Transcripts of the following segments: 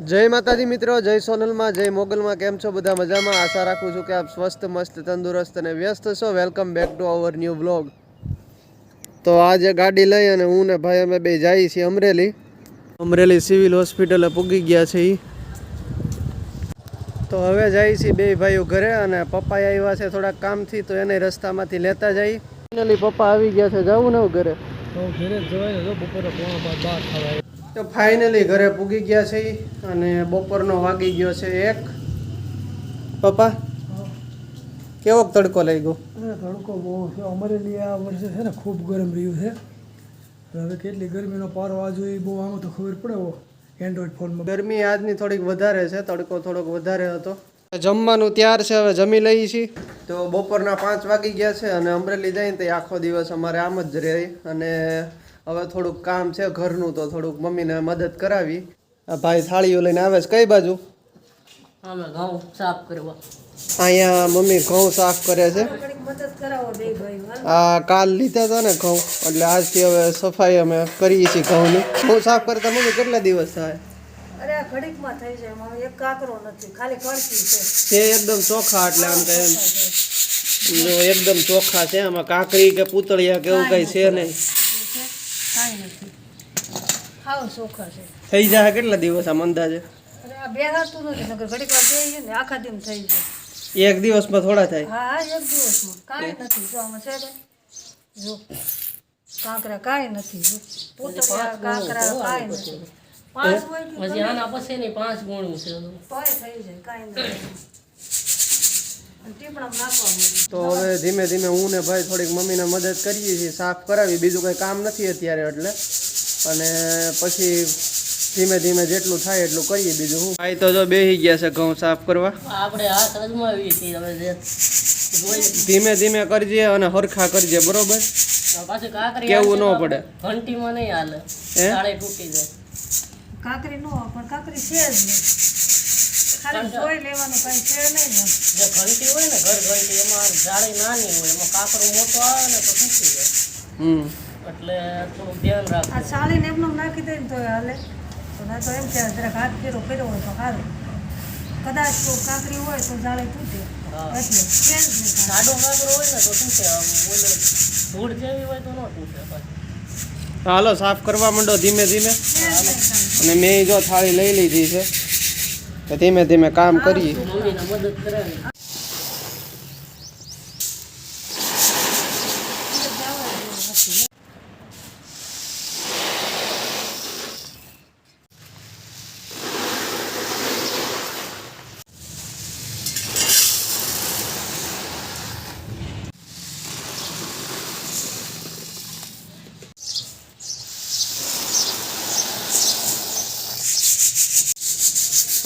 जय माताजी मित्रों, जय सोनल में, जय मोगल में। केम छो बधा मजा में? आशा राखू छूं कि आप स्वस्थ मस्त तंदुरस्त ने व्यस्त छो। Welcome back to our new vlog. तो आज गाड़ी लई अने हूँ ने भाई अमे बे जाई छीए अमरेली सिविल होस्पिटल पूगी गया छे। तो हवे जाई छी बे भाईओ घरे अने पप्पा आव्या छे थोड़ा काम थी तो एने रस्ता मांथी लेता जाई। फाइनली पप्पा आवी गया छे, जाऊ ने घरे तो घरे जवाय जो बपोरे 12 खावा। तो फाइनली घरे पूगी गया छे अने बपोरनो वागी गयो छे 1। पप्पा केवो तड़को लाग्यो? तड़को बहुत है अमरेली आ वर्षे है ने खूब गरम रह्યું છે। હવે કેટલી ગરમીનો પારો આ જોઈ બહુ આમાં તો ખબર પડે હો એન્ડ્રોઈડ ફોનમાં। ગરમી આજની થોડીક વધારે છે, તડકો થોડોક વધારે હતો। જમવાનું તૈયાર છે, હવે જમી લઈએ છીએ। તો બપોરના 5 વાગી ગયા છે અને અમરેલી જઈને તો આખો દિવસ અમારે આમ જ રહે અને હવે થોડુંક કામ છે ઘરનું તો થોડુંક મમ્મીને મદદ કરાવી। આ ભાઈ થાળીઓ લઈને આવે છે કઈ બાજુ? અમે ઘઉં સાફ કરવા અહીંયા મમ્મી ઘઉં સાફ કરે છે। મદદ કરાવો બે ભાઈ। આ કાલ લીધા હતા ને ઘઉં એટલે આજથી હવે સફાઈ અમે કરીએ છીએ ઘઉંની। ઘઉં સાફ કરતા મમ્મી કેટલા દિવસ થાય? અરે આ ઘડીકમાં થઈ જાય મારો એક કાકરો નથી, ખાલી કણકી છે। તે એકદમ ચોખ્ખા એટલે આમ કઈ જો એકદમ ચોખ્ખા છે, આમાં કાકરી કે પૂતળિયા કે એવું કઈ છે નહીં, કાંઈ નથી, હાવ ચોખ્ખા છે। થઈ જાય કેટલા દિવસ આમ અંદાજે? અરે આ બેહાતું નથી, નકર ઘડીકવાર બેહીએ ને આખા દિન થઈ જાય। એક દિવસમાં થોડા થાય? હા હા, એક દિવસમાં કાંઈ નથી। જો આમાં છે ને જો કાંકરા કાંઈ નથી, જો પૂતળિયા કાંકરા કાંઈ નથી। 5 હોય કે પછી આના પછી ની 5 ગુણું છે તોય થઈ જાય, કાંઈ નથી। ટીપણામાં નાખવા મળે તો હવે ધીમે ધીમે હું ને ભાઈ થોડીક મમ્મીને મદદ કરીએ છીએ, સાફ કરાવી, બીજું કંઈ કામ નથી અત્યારે એટલે, અને પછી ધીમે ધીમે જેટલું થાય એટલું કરીએ। બીજું હું ભાઈ તો જો બેસી ગયા છે ઘઉં સાફ કરવા। આપણે હાથ અજમાવી છે હવે જે ધીમે ધીમે કરજે અને હરખા કરજે, બરોબર? પાછું કાકરી કેવું ન પડે, ઘંટીમાં નહીં હાલે, તાળે તૂટી જાય। કાકરી નો પણ કાકરી છે જ નહીં, ખાલી જોઈ લેવાનું, કાંઈ છે નહીં ને। જે ઘંટી હોય ને ઘર ઘંટી એમાં જાળી નાની હોય, એમાં કાકરો મોટો આવે ને તો તૂટી જાય, એટલે થોડું ધ્યાન આ રાખવું। સાળીને એમનો નાખી દે ને તો હાલે, તો ના તો એમ કે જરાક હાથ ફેરો કર્યો હોય તો સારું, કદાચ તો કાકરી હોય તો જાળી તૂટે, એટલે છે જ નહીં। સાડો કાકરો હોય ને તો તૂટે, બોલે ધૂળ જેવી હોય તો ન તૂટે પાછું। હાલો સાફ કરવા માંડો ધીમે ધીમે। અને મેં જો થાળી લઈ લીધી છે તો ધીમે ધીમે કામ કરીએ। મમ્મીને મદદ કરાવી।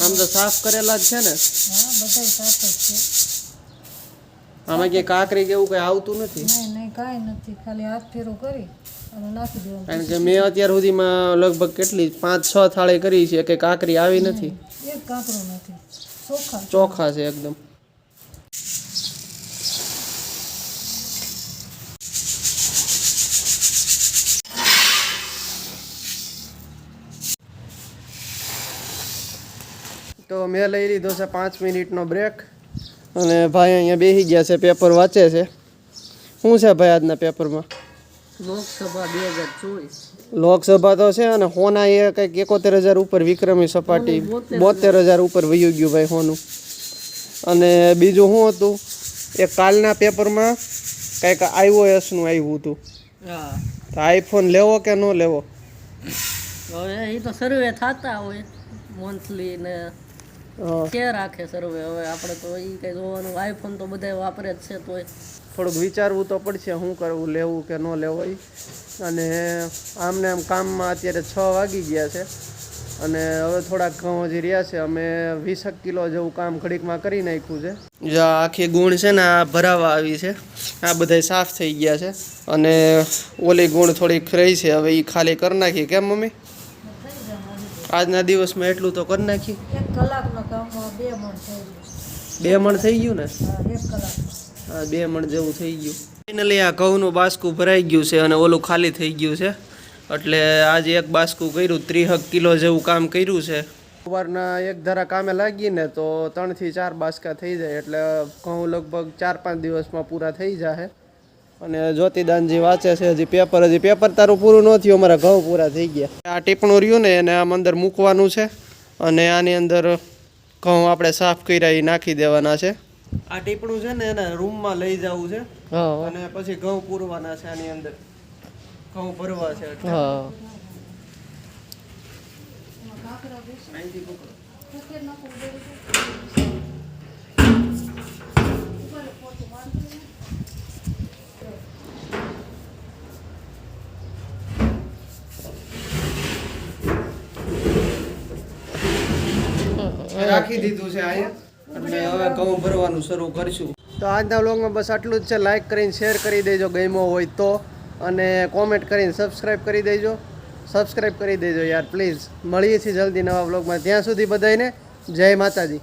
આમ તો સાફ કરેલા જ છે ને? હા, બધાય સાફ જ છે, આમાં કે કાકરી કે એવું કઈ આવતું નથી? નહીં નહીં, કાંઈ નથી, ખાલી હાથ ફેરો કરી અને નાખી દેવાનું। કારણ કે મેં અત્યાર સુધીમાં લગભગ કેટલી 5-6 થાળી કરી છે કે કાકરી આવી નથી, એક કાકરો નથી, ચોખ્ખા ચોખ્ખા છે એકદમ। તો મેં લઈ લીધો છે 5 મિનિટનો બ્રેક અને ભાઈ અહીંયા બેસી ગયા છે, પેપર વાંચે છે। શું છે ભાઈ આજના પેપરમાં? લોકસભા 2024 લોકસભા તો છે અને હોના એ કંઈક 71,000 ઉપર વિક્રમી સપાટી 72,000 ઉપર વયું ગયું ભાઈ હોનું। અને બીજું શું હતું, એ કાલના પેપરમાં કંઈક iOS-નું આવ્યું હતું, હા, તો આઈફોન લેવો કે ન લેવો? હવે એ તો સર્વે થતા હોય મંથલી ને કે રાખે સર્વે, હવે આપણે તો એ કંઈ જોવાનું, આઈફોન તો બધા વાપરે જ છે, તોય થોડુંક વિચારવું તો પડશે શું કરવું, લેવું કે ન લેવું એ। અને આમને આમ કામમાં અત્યારે 6 વાગી ગયા છે અને હવે થોડાક ઘઉં હજી રહ્યા છે, અમે 20 કિલો જેવું કામ ઘડીકમાં કરી નાખ્યું છે। જો આખી ગુણ છે ને આ ભરાવા આવી છે, આ બધા સાફ થઈ ગયા છે અને ઓલી ગુણ થોડીક રહી છે, હવે એ ખાલી કરી નાખી। કેમ મમ્મી? આજના દિવસમાં એટલું તો કરી નાખી। 1 કલાકના કામમાં 2 મણ થઈ ગયું। 2 મણ થઈ ગયું ને? હા, 1 કલાક, હા, 2 મણ જેવું થઈ ગયું। ફાઇનલી આ ઘઉંનું બાસ્કું ભરાઈ ગયું છે અને ઓલું ખાલી થઈ ગયું છે, એટલે આજે એક બાસ્કું કર્યું, 30 કિલો જેવું કામ કર્યું છે। સવારના એક ધારા કામે લાગીને તો 3 થી 4 બાસકા થઈ જાય એટલે ઘઉં લગભગ 4-5 દિવસમાં પૂરા થઈ જાય. અને જ્યોતિદાનજી વાંચે છે હજી પેપર તારું પૂરું ન થયું, અમારા ઘઉં પૂરા થઈ ગયા. આ ટીપણું રહ્યું ને એને આમ અંદર મૂકવાનું છે અને આની અંદર ઘઉં આપણે સાફ કર્યા એ નાખી દેવાના છે. આ ટીપણું છે ને એને રૂમમાં લઈ જવું છે અને પછી ઘઉં પૂરવાના છે. આની અંદર ઘઉં ભરવા છે. રાખી દીધું છે અહીંયા અને હવે ઘઉં ભરવાનું શરૂ કરશું. તો આજના વ્લોગમાં બસ આટલું જ છે. લાઈક કરીને શેર કરી દેજો ગમ્યો હોય તો, અને કોમેન્ટ કરીને સબસ્ક્રાઈબ કરી દેજો. સબસ્ક્રાઈબ કરી દેજો યાર પ્લીઝ. મળીએ છીએ જલ્દી નવા વ્લોગમાં. ત્યાં સુધી બધાને જય માતાજી.